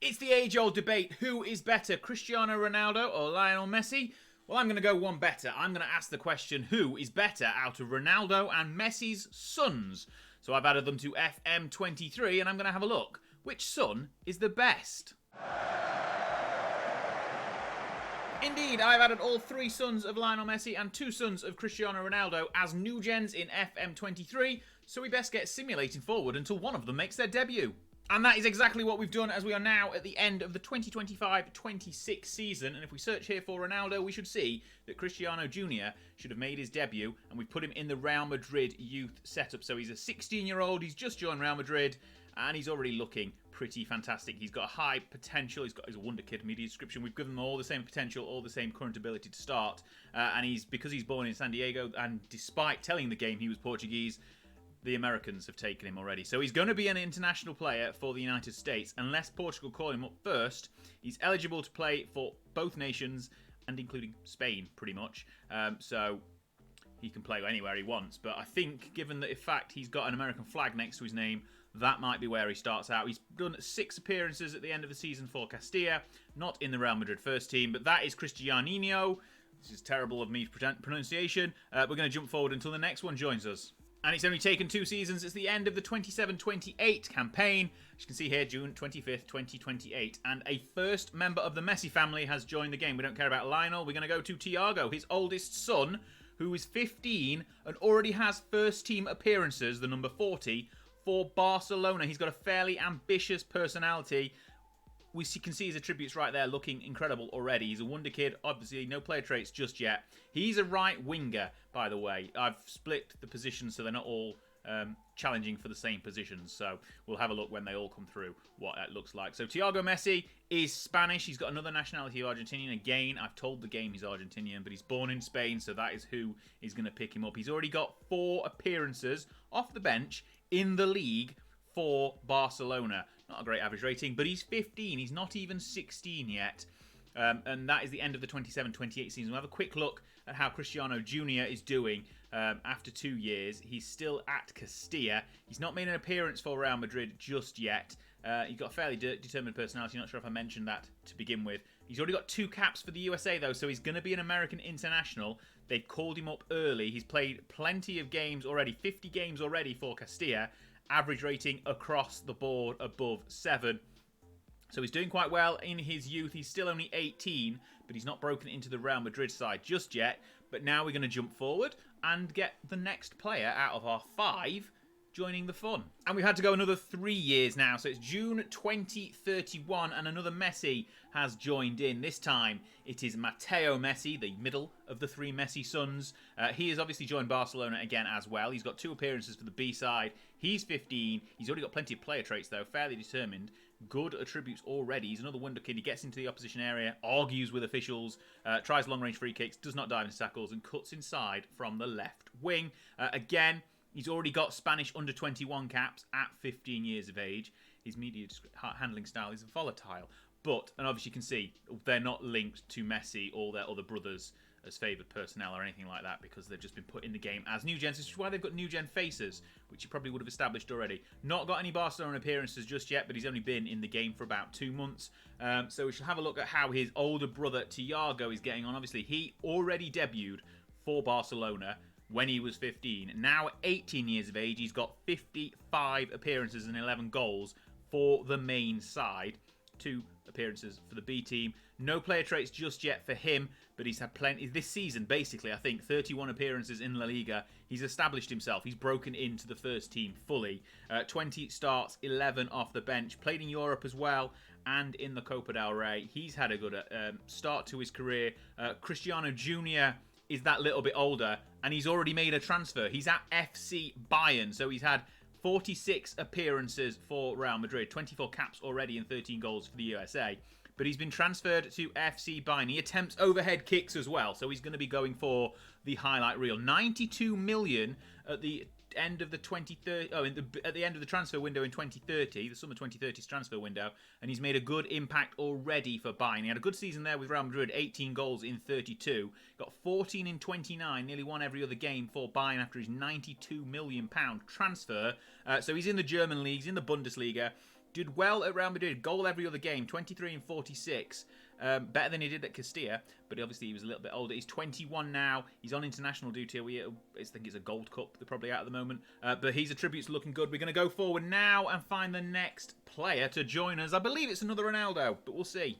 It's the age-old debate, who is better, Cristiano Ronaldo or Lionel Messi? Well, I'm going to go one better. I'm going to ask the question, who is better out of Ronaldo and Messi's sons? So I've added them to FM23 and I'm going to have a look. Which son is the best? Indeed, I've added all 3 sons of Lionel Messi and 2 sons of Cristiano Ronaldo as Newgens in FM23, so we best get simulating forward until one of them makes their debut. And that is exactly what we've done, as we are now at the end of the 2025-26 season. And if we search here for Ronaldo, we should see that Cristiano Jr. should have made his debut, and we've put him in the Real Madrid youth setup. So he's a 16-year-old, he's just joined Real Madrid, and he's already looking pretty fantastic. He's got a high potential, he's a wonder kid media description. We've given him all the same potential, all the same current ability to start. And because he's born in San Diego, and despite telling the game he was Portuguese, the Americans have taken him already. So he's going to be an international player for the United States. Unless Portugal call him up first, he's eligible to play for both nations, and including Spain, pretty much. So he can play anywhere he wants. But I think, given the fact he's got an American flag next to his name, that might be where he starts out. He's done 6 appearances at the end of the season for Castilla, not in the Real Madrid first team, but that is Cristiano. This is terrible of me pronunciation. We're going to jump forward until the next one joins us. And it's only taken 2 seasons. It's the end of the 27-28 campaign. As you can see here, June 25th, 2028. And a first member of the Messi family has joined the game. We don't care about Lionel. We're going to go to Thiago, his oldest son, who is 15 and already has first-team appearances, the number 40, for Barcelona. He's got a fairly ambitious personality. We can see his attributes right there looking incredible already. He's a wonder kid, obviously no player traits just yet. He's a right winger, by the way. I've split the positions so they're not all challenging for the same positions. So we'll have a look when they all come through what that looks like. So Thiago Messi is Spanish. He's got another nationality of Argentinian. Again, I've told the game he's Argentinian, but he's born in Spain, so that is who is going to pick him up. He's already got 4 appearances off the bench in the league for Barcelona. Not a great average rating, but he's 15. He's not even 16 yet. And that is the end of the 27-28 season. We'll have a quick look at how Cristiano Jr. is doing after 2 years. He's still at Castilla. He's not made an appearance for Real Madrid just yet. He's got a fairly determined personality. Not sure if I mentioned that to begin with. He's already got 2 caps for the USA, though, so he's going to be an American international. They've called him up early. He's played plenty of games already, 50 games already for Castilla. Average rating across the board above 7. So he's doing quite well in his youth. He's still only 18, but he's not broken into the Real Madrid side just yet. But now we're going to jump forward and get the next player out of our 5 joining the fun. And we've had to go another 3 years now. So it's June 2031 and another Messi has joined in. This time it is Matteo Messi, the middle of the 3 Messi sons. He has obviously joined Barcelona again as well. He's got 2 appearances for the B side. He's 15. He's already got plenty of player traits though, fairly determined. Good attributes already. He's another wonder kid. He gets into the opposition area, argues with officials, tries long-range free kicks, does not dive into tackles, and cuts inside from the left wing. Again, he's already got Spanish under-21 caps at 15 years of age. His media handling style is volatile. But, and obviously you can see, they're not linked to Messi or their other brothers as favoured personnel or anything like that, because they've just been put in the game as new gens, which is why they've got new gen faces, which you probably would have established already. Not got any Barcelona appearances just yet, but he's only been in the game for about 2 months. So we should have a look at how his older brother Thiago is getting on. Obviously, he already debuted for Barcelona when he was 15. Now at 18 years of age, he's got 55 appearances and 11 goals for the main side. 2 appearances for the B team. No player traits just yet for him, but he's had plenty this season. Basically, I think 31 appearances in La Liga. He's established himself. He's broken into the first team fully. 20 starts, 11 off the bench. Played in Europe as well and in the Copa del Rey. He's had a good start to his career. Cristiano Jr. is that little bit older, and he's already made a transfer. He's at FC Bayern, so he's had 46 appearances for Real Madrid, 24 caps already and 13 goals for the USA. But he's been transferred to FC Bayern. He attempts overhead kicks as well, so he's going to be going for the highlight reel. 92 million at the end of the 2030. At the end of the transfer window in 2030, the summer 2030's transfer window, and he's made a good impact already for Bayern. He had a good season there with Real Madrid, 18 goals in 32, got 14 in 29, nearly won every other game for Bayern after his £92 million transfer. So he's in the German leagues, in the Bundesliga, Did well at Real Madrid. Goal every other game. 23 and 46. Better than he did at Castilla, but obviously he was a little bit older. He's 21 now. He's on international duty. I think it's a Gold Cup. They're probably out at the moment. But his attributes are looking good. We're going to go forward now and find the next player to join us. I believe it's another Ronaldo, but we'll see.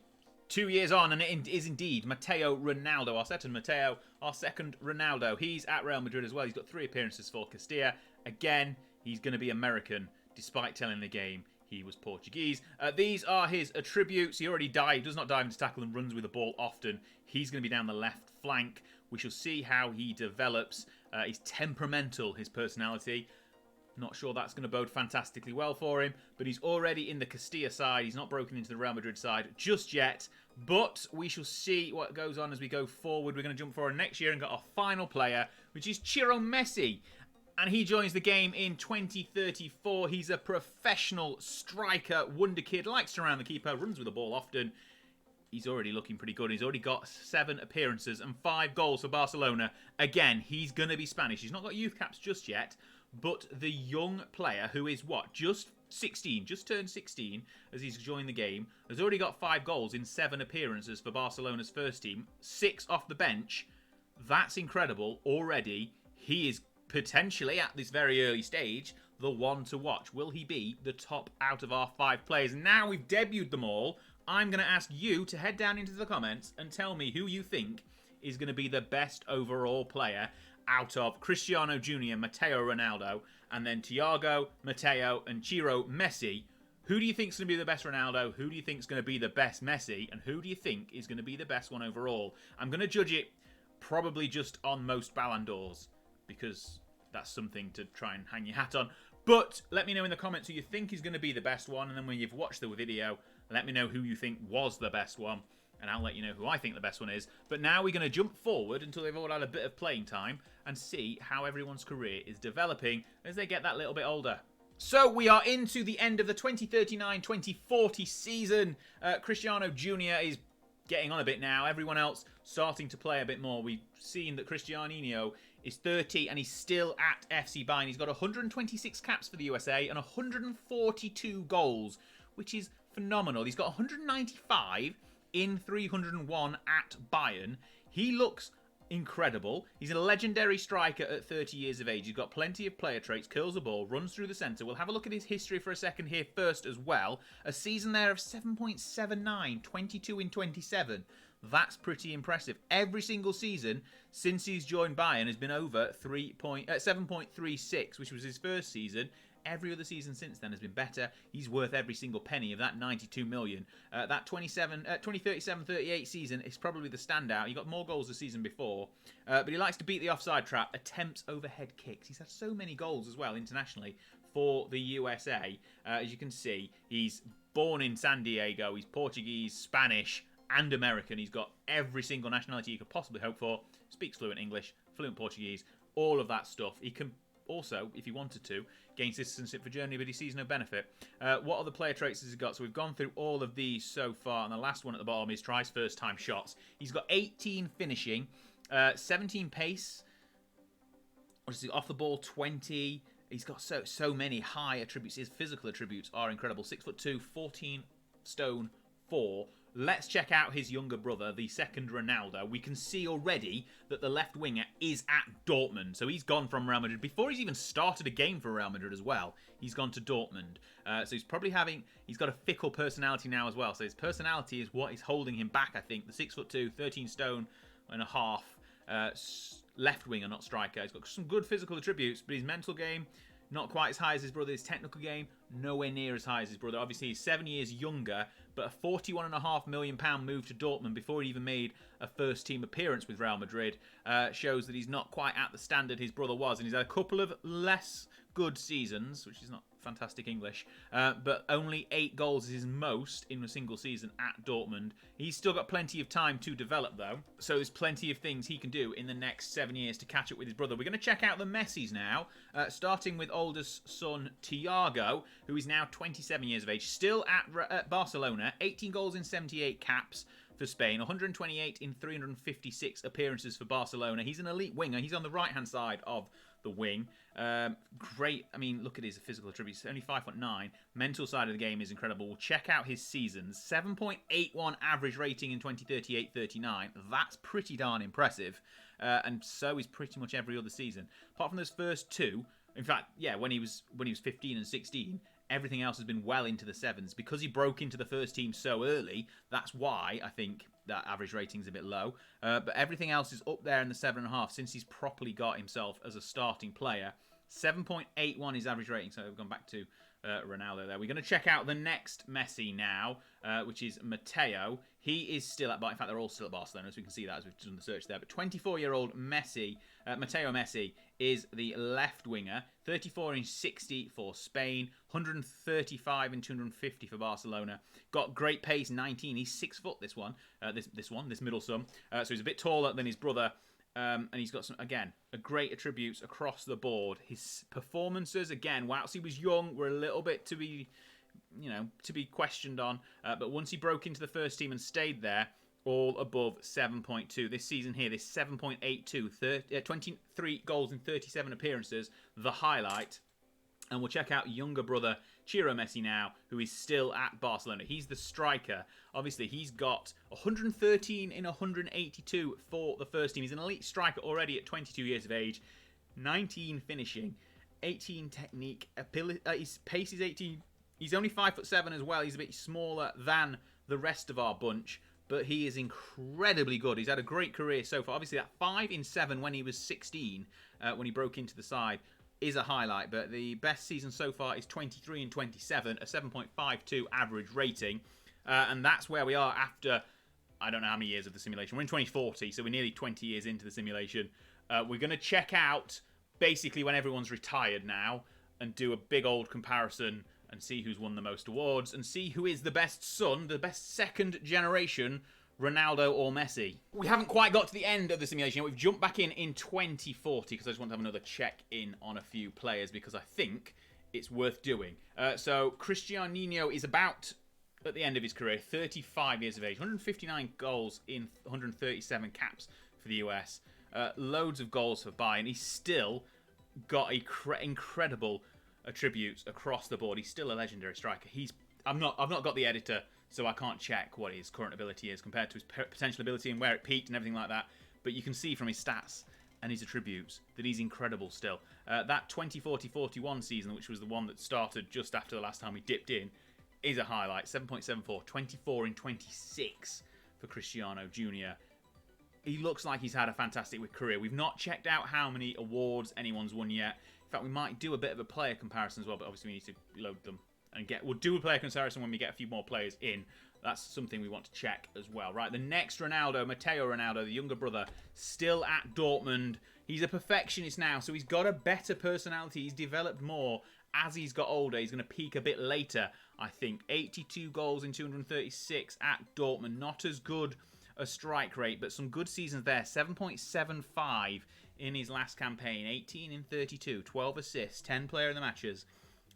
2 years on, and it is indeed Matteo Ronaldo, our second Ronaldo. He's at Real Madrid as well. He's got 3 appearances for Castilla. Again, he's going to be American, despite telling the game he was Portuguese. These are his attributes. He already does not dive into tackle and runs with the ball often. He's going to be down the left flank. We shall see how he develops. He's temperamental, his personality. Not sure that's going to bode fantastically well for him, but he's already in the Castilla side. He's not broken into the Real Madrid side just yet, but we shall see what goes on as we go forward. We're going to jump forward next year and got our final player, which is Lionel Messi, and he joins the game in 2034. He's a professional striker, wonder kid, likes to surround the keeper, runs with the ball often. He's already looking pretty good. He's already got 7 appearances and 5 goals for Barcelona. Again, he's going to be Spanish. He's not got youth caps just yet, but the young player who is just 16, just turned 16 as he's joined the game, has already got 5 goals in 7 appearances for Barcelona's first team, 6 off the bench. That's incredible already. He is potentially, at this very early stage, the one to watch. Will he be the top out of our 5 players? Now we've debuted them all, I'm going to ask you to head down into the comments and tell me who you think is going to be the best overall player out of Cristiano Jr., Matteo Ronaldo, and then Thiago, Matteo, and Ciro Messi. Who do you think is going to be the best Ronaldo? Who do you think is going to be the best Messi? And who do you think is going to be the best one overall? I'm going to judge it probably just on most Ballon d'Ors, because that's something to try and hang your hat on. But let me know in the comments who you think is going to be the best one, and then when you've watched the video, let me know who you think was the best one, and I'll let you know who I think the best one is. But now we're going to jump forward until they've all had a bit of playing time and see how everyone's career is developing as they get that little bit older. So we are into the end of the 2039-2040 season. Cristiano Jr. is getting on a bit now. Everyone else starting to play a bit more. We've seen that Cristiano is 30 and he's still at FC Bayern. He's got 126 caps for the USA and 142 goals, which is phenomenal. He's got 195 in 301 at Bayern. He looks incredible. He's a legendary striker at 30 years of age. He's got plenty of player traits, curls the ball, runs through the centre. We'll have a look at his history for a second here first as well. A season there of 7.79, 22 in 27. That's pretty impressive. Every single season since he's joined Bayern has been over 7.36, which was his first season. Every other season since then has been better. He's worth every single penny of that 92 million. That 2037-38 season is probably the standout. He got more goals the season before, but he likes to beat the offside trap, attempts overhead kicks. He's had so many goals as well internationally for the USA. As you can see, he's born in San Diego. He's Portuguese, Spanish, and American. He's got every single nationality you could possibly hope for. Speaks fluent English, fluent Portuguese, all of that stuff. He can also, if he wanted to, gain citizenship for Germany, but he sees no benefit. What other player traits has he got? So we've gone through all of these so far, and the last one at the bottom is tries first time shots. He's got 18 finishing, 17 pace, off the ball 20. He's got so many high attributes. His physical attributes are incredible. 6'2", 14 stone 4. Let's check out his younger brother, the second Ronaldo. We can see already that the left winger is at Dortmund. So he's gone from Real Madrid. Before he's even started a game for Real Madrid as well, he's gone to Dortmund. So he's probably he's got a fickle personality now as well. So his personality is what is holding him back, I think. The 6'2", 13 stone and a half left winger, not striker. He's got some good physical attributes, but his mental game, not quite as high as his brother. His technical game, nowhere near as high as his brother. Obviously, he's 7 years younger, but a £41.5 million move to Dortmund before he even made a first-team appearance with Real Madrid shows that he's not quite at the standard his brother was. And he's had a couple of less good seasons, which is not fantastic English, but only 8 goals is his most in a single season at Dortmund. He's still got plenty of time to develop, though, so there's plenty of things he can do in the next 7 years to catch up with his brother. We're going to check out the Messis now, starting with oldest son Thiago, who is now 27 years of age, still at Barcelona, 18 goals in 78 caps for Spain, 128 in 356 appearances for Barcelona. He's an elite winger. He's on the right-hand side of the wing. Great. I mean, look at his physical attributes. Only 5'9". Mental side of the game is incredible. We'll check out his seasons. 7.81 average rating in 2038-39. That's pretty darn impressive. And so is pretty much every other season. Apart from those first two, in fact, yeah, when he was 15 and 16, everything else has been well into the sevens. Because he broke into the first team so early, that's why I think that average rating is a bit low. But everything else is up there in the 7.5 since he's properly got himself as a starting player. 7.81 is average rating, so we've gone back to Ronaldo there. We're going to check out the next Messi now, which is Mateo. He is still in fact, they're all still at Barcelona, so we can see that as we've done the search there. But 24-year-old Messi, Mateo Messi, is the left winger. 34 in 60 for Spain, 135 in 250 for Barcelona. Got great pace, 19. He's 6 foot. This middle son. So he's a bit taller than his brother. And he's got some, again, great attributes across the board. His performances, again, whilst he was young, were a little bit to be questioned on. But once he broke into the first team and stayed there, all above 7.2. This season here, this 7.82, 23 goals in 37 appearances, the highlight. And we'll check out younger brother Ciro Messi now, who is still at Barcelona. He's the striker. Obviously, he's got 113 in 182 for the first team. He's an elite striker already at 22 years of age. 19 finishing, 18 technique. His pace is 18. He's only 5'7" as well. He's a bit smaller than the rest of our bunch, but he is incredibly good. He's had a great career so far. Obviously, that 5 in 7 when he was 16, when he broke into the side, is a highlight, but the best season so far is 23 and 27, a 7.52 average rating, and that's where we are after, I don't know how many years of the simulation. We're in 2040, so we're nearly 20 years into the simulation. We're going to check out, basically, when everyone's retired now, and do a big old comparison, and see who's won the most awards, and see who is the best son, the best second generation Ronaldo or Messi. We haven't quite got to the end of the simulation. We've jumped back in 2040 because I just want to have another check in on a few players because I think it's worth doing. So Cristiano is about at the end of his career, 35 years of age, 159 goals in 137 caps for the US, loads of goals for Bayern. He's still got incredible attributes across the board. He's still a legendary striker. I've not got the editor, so I can't check what his current ability is compared to his potential ability and where it peaked and everything like that. But you can see from his stats and his attributes that he's incredible still. That 2040-41 season, which was the one that started just after the last time we dipped in, is a highlight. 7.74, 24 in 26 for Cristiano Jr. He looks like he's had a fantastic career. We've not checked out how many awards anyone's won yet. In fact, we might do a bit of a player comparison as well, but obviously we need to load them. We'll do a player comparison when we get a few more players in. That's something we want to check as well. Right, the next Ronaldo, Mateo Ronaldo, the younger brother, still at Dortmund. He's a perfectionist now, so he's got a better personality. He's developed more as he's got older. He's going to peak a bit later, I think. 82 goals in 236 at Dortmund. Not as good a strike rate, but some good seasons there. 7.75 in his last campaign. 18 in 32, 12 assists, 10 player of the matches.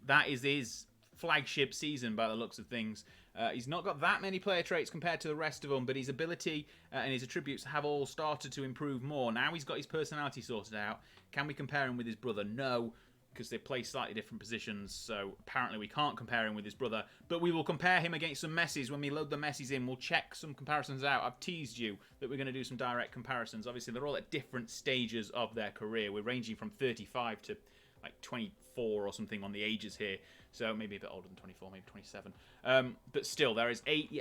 That is his flagship season by the looks of things. He's not got that many player traits compared to the rest of them, but his ability and his attributes have all started to improve more. Now he's got his personality sorted out. Can we compare him with his brother? No, because they play slightly different positions, so apparently we can't compare him with his brother, but we will compare him against some Messis. When we load the Messis in, we'll check some comparisons out. I've teased you that we're going to do some direct comparisons. Obviously, they're all at different stages of their career. We're ranging from 35 to like 24 or something on the ages here, so maybe a bit older than 24, maybe 27. But still, there is 8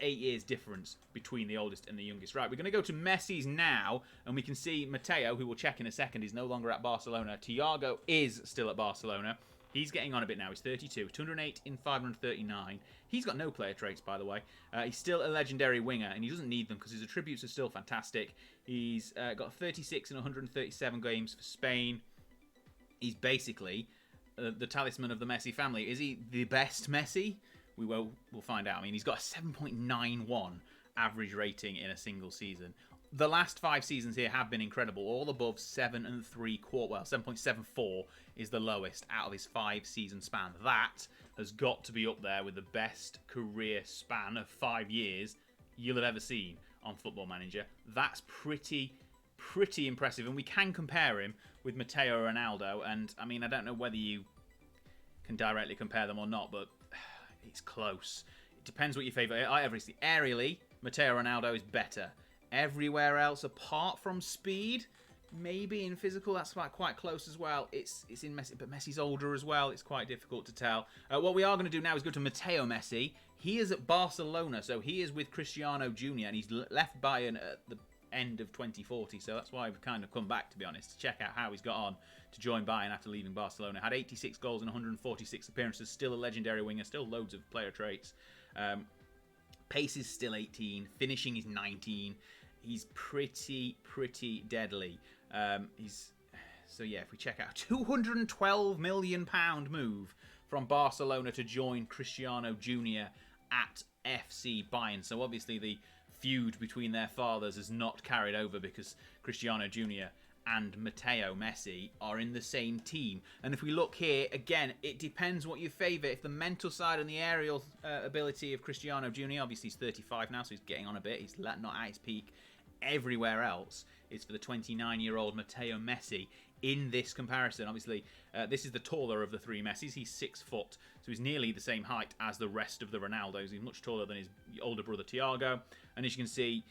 years difference between the oldest and the youngest. Right, we're going to go to Messi's now, and we can see Mateo, who we'll check in a second, is no longer at Barcelona. Thiago is still at Barcelona. He's getting on a bit now. He's 32, 208 in 539. He's got no player traits, by the way. He's still a legendary winger, and he doesn't need them because his attributes are still fantastic. He's got 36 in 137 games for Spain. He's basically the talisman of the Messi family. Is he the best Messi? We'll find out. I mean, he's got a 7.91 average rating in a single season. The last 5 seasons here have been incredible, all above 7 3/4. Well, 7.74 is the lowest out of his 5-season span. That has got to be up there with the best career span of 5 years you'll have ever seen on Football Manager. That's pretty pretty impressive, and we can compare him with Matteo Ronaldo. And I mean, I don't know whether you can directly compare them or not, but it's close. It depends what you favour. Obviously, aerially, Matteo Ronaldo is better. Everywhere else, apart from speed, maybe in physical, that's quite close as well. It's in Messi, but Messi's older as well. It's quite difficult to tell. What we are going to do now is go to Matteo Messi. He is at Barcelona, so he is with Cristiano Jr. and he's left Bayern at the end of 2040. So that's why we've kind of come back, to be honest, to check out how he's got on to join Bayern after leaving Barcelona. Had 86 goals in 146 appearances. Still a legendary winger. Still loads of player traits. Pace is still 18. Finishing is 19. He's pretty deadly. So yeah, if we check out £212 million move from Barcelona to join Cristiano Jr. at FC Bayern. So obviously the feud between their fathers is not carried over because Cristiano Jr. and Matteo Messi are in the same team. And if we look here, again, it depends what you favour. If the mental side and the aerial ability of Cristiano Jr., obviously he's 35 now, so he's getting on a bit. He's not at his peak. Everywhere else is for the 29-year-old Matteo Messi in this comparison. Obviously, this is the taller of the three Messis. He's 6 foot, so he's nearly the same height as the rest of the Ronaldos. He's much taller than his older brother Thiago. And as you can see,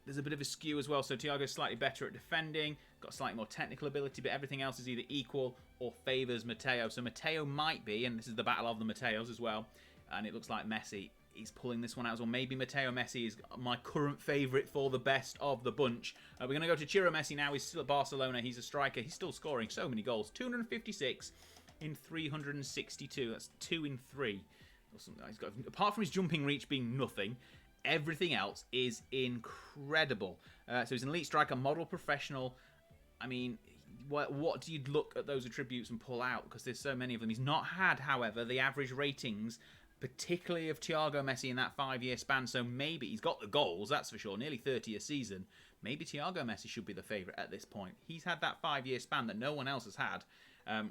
there's a bit of a skew as well. So Thiago's slightly better at defending, got slightly more technical ability, but everything else is either equal or favours Matteo. So Matteo might be, and this is the battle of the Matteos as well, and it looks like Messi is pulling this one out as well. Maybe Matteo Messi is my current favourite for the best of the bunch. We're going to go to Ciro Messi now. He's still at Barcelona. He's a striker. He's still scoring so many goals. 256 in 362. That's 2 in 3. He's got, apart from his jumping reach being nothing, everything else is incredible. So he's an elite striker, model professional. I mean, what do you look at those attributes and pull out? Because there's so many of them. He's not had, however, the average ratings, particularly of Thiago Messi in that 5-year span. So maybe he's got the goals, that's for sure, nearly 30 a season. Maybe Thiago Messi should be the favourite at this point. He's had that 5-year span that no one else has had. And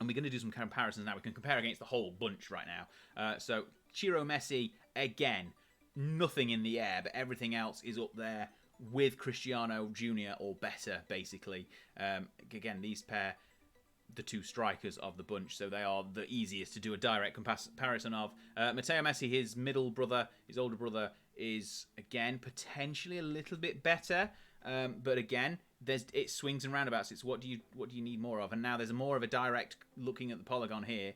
we're going to do some comparisons now. We can compare against the whole bunch right now. So Ciro Messi, again, nothing in the air, but everything else is up there with Cristiano Jr. or better, basically. Again, these pair the two strikers of the bunch, so they are the easiest to do a direct comparison of. Matteo Messi, his middle brother, his older brother, is again potentially a little bit better, but again, it swings and roundabouts. It's what do you need more of? And now there's more of a direct looking at the polygon here.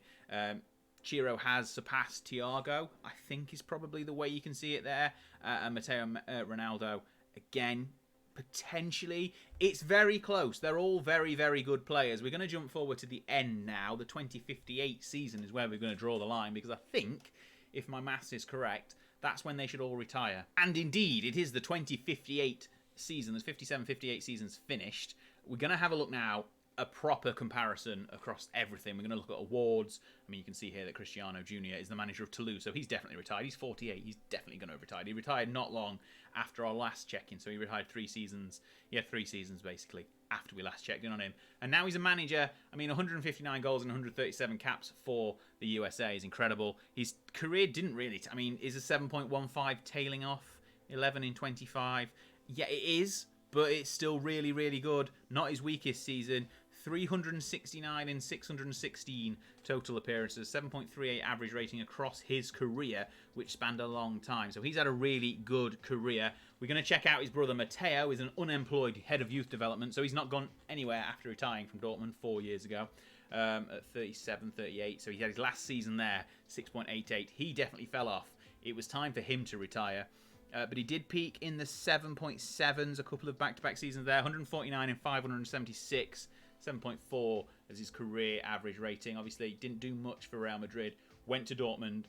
Ciro has surpassed Thiago, I think is probably the way you can see it there, and Matteo Ronaldo again. Potentially, it's very close. They're all very good players. We're going to jump forward to the end now. The 2058 season is where we're going to draw the line, because I think, if my maths is correct, that's when they should all retire. And indeed, it is the 2058 season. There's 57-58 seasons finished. We're going to have a look now, a proper comparison across everything. We're going to look at awards. I mean, you can see here that Cristiano Jr. is the manager of Toulouse, so he's definitely retired. He's 48. He's definitely going to have retired. He retired not long after our last check-in, so he retired 3 seasons. He had 3 seasons, basically, after we last checked in on him. And now he's a manager. I mean, 159 goals and 137 caps for the USA is incredible. His career didn't really... I mean, is a 7.15 tailing off? 11 in 25. Yeah, it is, but it's still really good. Not his weakest season. 369 in 616 total appearances, 7.38 average rating across his career, which spanned a long time. So he's had a really good career. We're going to check out his brother Matteo, is an unemployed head of youth development, so he's not gone anywhere after retiring from Dortmund 4 years ago, at 37, 38. So he had his last season there, 6.88. He definitely fell off. It was time for him to retire. But he did peak in the 7.7s, a couple of back-to-back seasons there, 149 in 576. 7.4 as his career average rating. Obviously, didn't do much for Real Madrid. Went to Dortmund,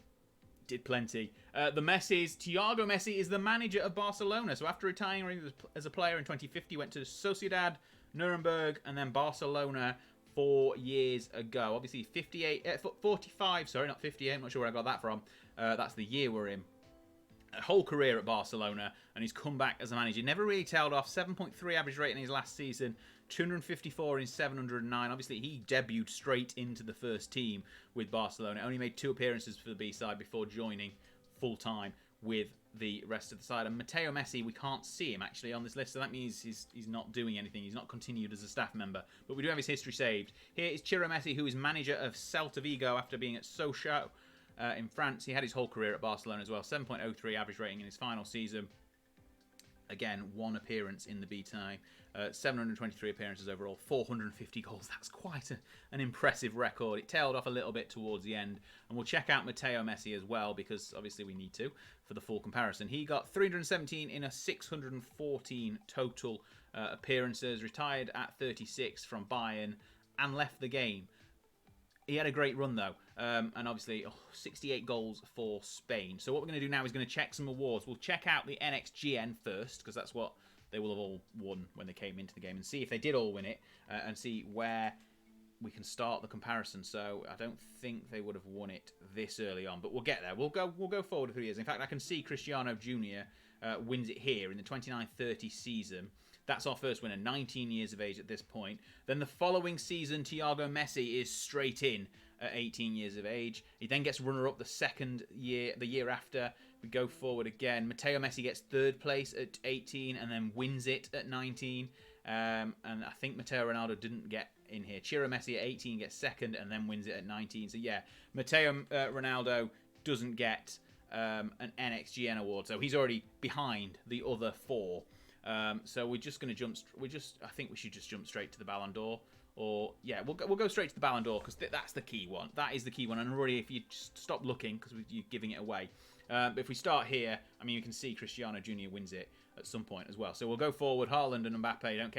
did plenty. The Messis, Thiago Messi is the manager of Barcelona. So after retiring as a player in 2050, went to Sociedad, Nuremberg, and then Barcelona 4 years ago. Obviously, 45, sorry, not 58. I'm not sure where I got that from. That's the year we're in. A whole career at Barcelona, and he's come back as a manager. Never really tailed off. 7.3 average rating in his last season. 254 in 709. Obviously, he debuted straight into the first team with Barcelona. Only made 2 appearances for the B-side before joining full-time with the rest of the side. And Matteo Messi, we can't see him actually on this list, so that means he's not doing anything. He's not continued as a staff member, but we do have his history saved. Here is Ciro Messi, who is manager of Celta Vigo after being at Sochaux in France. He had his whole career at Barcelona as well. 7.03 average rating in his final season. Again, 1 appearance in the B-Time. 723 appearances overall, 450 goals. That's quite an impressive record. It tailed off a little bit towards the end. And we'll check out Matteo Messi as well, because obviously we need to for the full comparison. He got 317 in a 614 total appearances, retired at 36 from Bayern, and left the game. He had a great run, though, and obviously 68 goals for Spain. So what we're going to do now is going to check some awards. We'll check out the NXGN first, because that's what they will have all won when they came into the game, and see if they did all win it, and see where we can start the comparison. So I don't think they would have won it this early on, but we'll get there. We'll go forward 3 years. In fact, I can see Cristiano Jr. Wins it here in the 29-30 season. That's our first winner, 19 years of age at this point. Then the following season, Thiago Messi is straight in at 18 years of age. He then gets runner-up the year after. We go forward again. Matteo Messi gets 3rd place at 18 and then wins it at 19. And I think Matteo Ronaldo didn't get in here. Ciro Messi at 18 gets 2nd and then wins it at 19. So yeah, Matteo Ronaldo doesn't get an NXGN award. So he's already behind the other 4. So we're just going to I think we should just jump straight to the Ballon d'Or. Or, yeah, we'll go straight to the Ballon d'Or, because that's the key one. That is the key one. And already, if you just stop looking, because you're giving it away. But if we start here, I mean, you can see Cristiano Jr. wins it at some point as well. So we'll go forward. Haaland and Mbappe, don't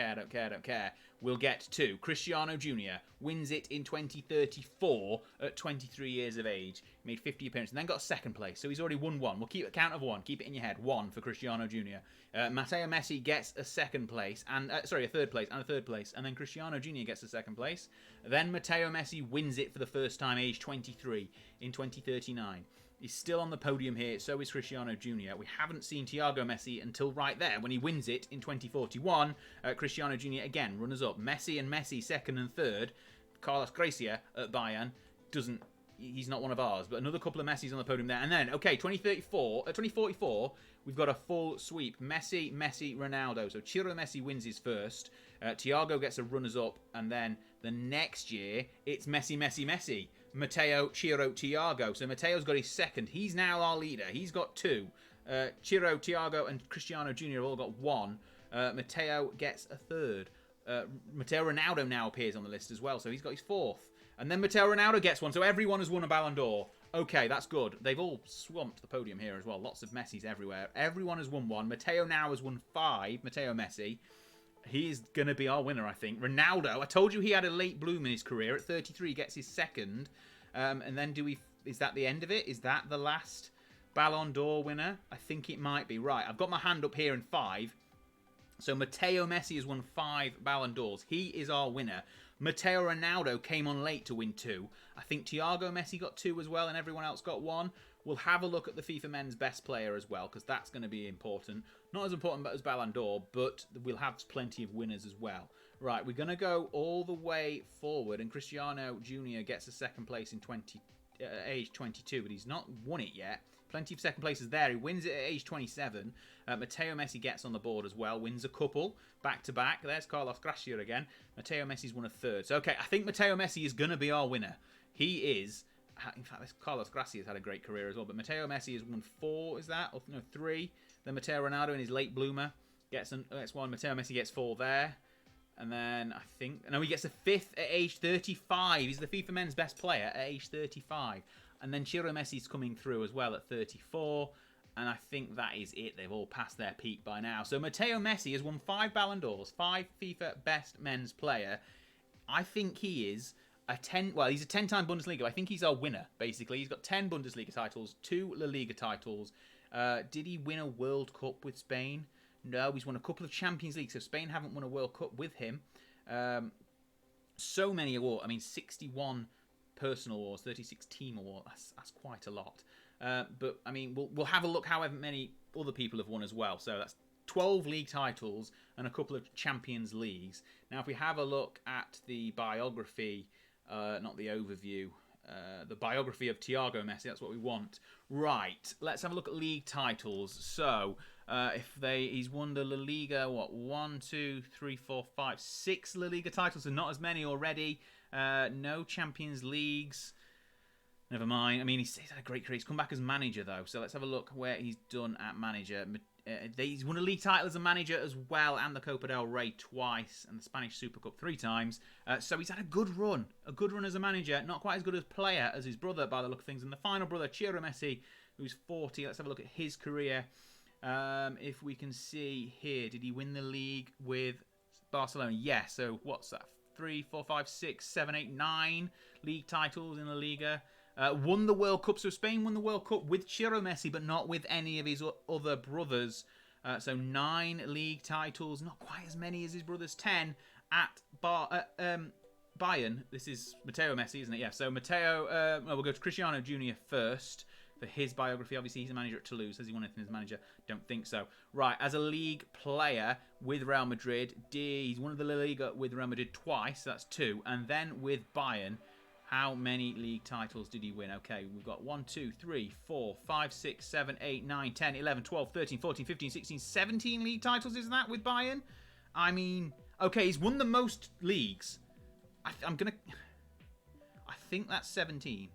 care. We'll get to Cristiano Jr. wins it in 2034 at 23 years of age. Made 50 appearances and then got 2nd place. So he's already won 1. We'll keep a count of 1. Keep it in your head. 1 for Cristiano Jr. Matteo Messi gets a 2nd place, and a 3rd place and a 3rd place. And then Cristiano Jr. gets a 2nd place. Then Matteo Messi wins it for the first time, age 23, in 2039. He's still on the podium here, so is Cristiano Jr. We haven't seen Thiago Messi until right there, when he wins it in 2041. Cristiano Jr. again, runners-up. Messi and Messi, 2nd and 3rd. Carlos Gracia at Bayern he's not one of ours, but another couple of Messis on the podium there. And then, okay, 2044, we've got a full sweep. Messi, Ronaldo. So Ciro Messi wins his first. Thiago gets a runners-up, and then the next year, it's Messi. Matteo, Ciro, Thiago. So Matteo's got his 2nd. He's now our leader. He's got 2. Ciro, Thiago, and Cristiano Jr. have all got 1. Matteo gets a 3rd. Matteo Ronaldo now appears on the list as well, so he's got his 4th. And then Matteo Ronaldo gets 1, so everyone has won a Ballon d'Or. Okay, that's good. They've all swamped the podium here as well. Lots of Messis everywhere. Everyone has won 1. Matteo now has won 5. Matteo Messi. He's going to be our winner, I think. Ronaldo, I told you he had a late bloom in his career. At 33, gets his 2nd. And then is that the end of it? Is that the last Ballon d'Or winner? I think it might be. Right, I've got my hand up here in 5. So Matteo Messi has won 5 Ballon d'Ors. He is our winner. Matteo Ronaldo came on late to win 2. I think Thiago Messi got 2 as well, and everyone else got 1. We'll have a look at the FIFA Men's Best Player as well, because that's going to be important. Not as important as Ballon d'Or, but we'll have plenty of winners as well. Right, we're going to go all the way forward, and Cristiano Jr. gets a 2nd place in age 22, but he's not won it yet. Plenty of 2nd places there. He wins it at age 27. Matteo Messi gets on the board as well. Wins a couple back-to-back. There's Carlos Gracia again. Matteo Messi's won a 3rd. So, okay, I think Matteo Messi is going to be our winner. He is. In fact, Carlos Gracia has had a great career as well. But Matteo Messi has won 4, is that? Or, no, 3. Then Matteo Ronaldo in his late bloomer gets 1. Matteo Messi gets 4 there. And then I think... No, he gets a 5th at age 35. He's the FIFA Men's Best Player at age 35. And then Ciro Messi's coming through as well at 34. And I think that is it. They've all passed their peak by now. So Matteo Messi has won 5 Ballon d'Ors, 5 FIFA Best Men's Player. I think he is he's a 10-time Bundesliga. I think he's our winner, basically. He's got 10 Bundesliga titles, 2 La Liga titles. Did he win a World Cup with Spain? No, he's won a couple of Champions League, so Spain haven't won a World Cup with him. So many awards. I mean, 61 personal awards, 36 team awards. That's quite a lot. But, I mean, we'll have a look however many other people have won as well. So that's 12 league titles and a couple of Champions Leagues. Now, if we have a look at the biography, not the overview, the biography of Thiago Messi. That's what we want. Right, let's have a look at league titles. So, he's won the La Liga, what, 1, 2, 3, 4, 5, 6 La Liga titles, so not as many already. No Champions Leagues. Never mind. I mean, he's had a great career. He's come back as manager, though. So let's have a look where he's done at manager. He's won a league title as a manager as well, and the Copa del Rey twice, and the Spanish Super Cup 3 times. So he's had a good run as a manager. Not quite as good as player as his brother, by the look of things. And the final brother, Cristiano Messi, who's 40. Let's have a look at his career. If we can see here, did he win the league with Barcelona? Yes. So what's that? 3, 4, 5, 6, 7, 8, 9 league titles in La Liga. Won the World Cup. So Spain won the World Cup with Cristiano Messi, but not with any of his other brothers. So 9 league titles, not quite as many as his brothers. 10 at Bayern. This is Matteo Messi, isn't it? Yeah. So Matteo. We'll go to Cristiano Jr. first for his biography. Obviously, he's a manager at Toulouse. Has he won anything as manager? Don't think so. Right. As a league player with Real Madrid, he's won the La Liga with Real Madrid twice. That's 2, and then with Bayern. How many league titles did he win? Okay, we've got 1, 2, 3, 4, 5, 6, 7, 8, 9, 10, 11, 12, 13, 14, 15, 16, 17 league titles, isn't that, with Bayern? I mean, okay, he's won the most leagues. I think that's 17.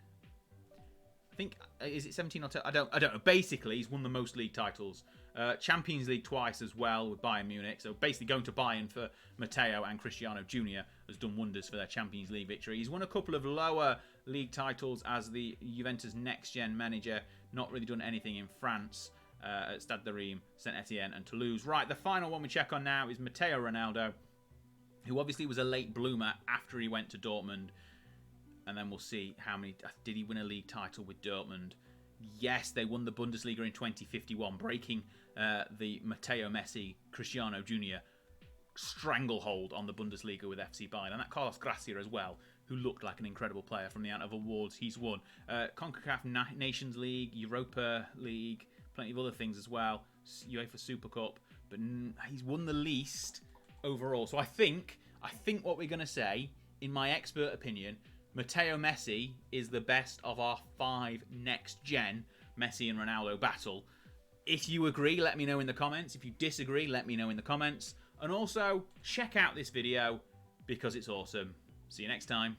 I think, is it 17 or 10? I don't know. Basically, he's won the most league titles. Champions League twice as well with Bayern Munich. So basically going to Bayern for Matteo and Cristiano Jr. has done wonders for their Champions League victory. He's won a couple of lower league titles as the Juventus next-gen manager. Not really done anything in France at Stade de Reims, Saint-Etienne and Toulouse. Right, the final one we check on now is Matteo Ronaldo, who obviously was a late bloomer after he went to Dortmund. And then we'll see how many... Did he win a league title with Dortmund? Yes, they won the Bundesliga in 2051, breaking the Matteo Messi, Cristiano Jr. stranglehold on the Bundesliga with FC Bayern. And that Carlos Gracia as well, who looked like an incredible player from the amount of awards he's won. CONCACAF Nations League, Europa League, plenty of other things as well. UEFA Super Cup. But he's won the least overall. So I think what we're going to say, in my expert opinion... Matteo Messi is the best of our 5 next-gen Messi and Ronaldo battle. If you agree, let me know in the comments. If you disagree, let me know in the comments. And also, check out this video because it's awesome. See you next time.